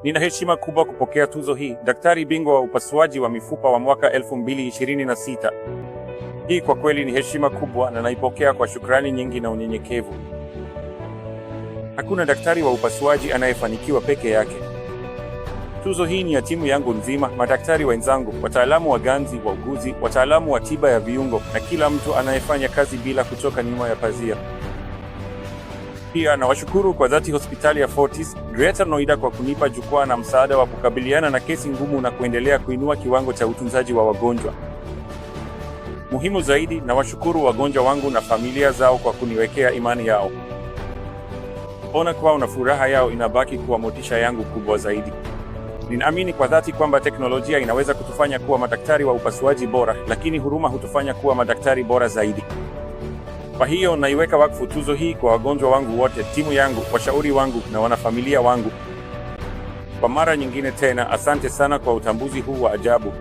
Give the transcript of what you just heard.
Nina heshima kubwa kupokea tuzo hii, daktari bingwa wa upasuaji wa mifupa wa mwaka 2026. Hii kwa kweli ni heshima kubwa na naipokea kwa shukrani nyingi na unyenyekevu. Hakuna daktari wa upasuaji anayefanikiwa peke yake. Tuzo hii ni ya timu yangu nzima, madaktari wenzangu, wataalamu wa ganzi, wauguzi, wataalamu wa tiba ya viungo na kila mtu anayefanya kazi bila kutoka nyuma ya pazia. Pia nawashukuru kwa dhati hospitali ya Fortis Greater Noida kwa kunipa jukwaa na msaada wa kukabiliana na kesi ngumu na kuendelea kuinua kiwango cha utunzaji wa wagonjwa. Muhimu zaidi, nawashukuru wagonjwa wangu na familia zao kwa kuniwekea imani yao. Ona kwao na furaha yao inabaki kuwa motisha yangu kubwa zaidi. Ninaamini kwa dhati kwamba teknolojia inaweza kutufanya kuwa madaktari wa upasuaji bora, lakini huruma hutufanya kuwa madaktari bora zaidi. Kwa hiyo naiweka wakfu tuzo hii kwa wagonjwa wangu wote, timu yangu, washauri wangu na wanafamilia wangu. Kwa mara nyingine tena, asante sana kwa utambuzi huu wa ajabu.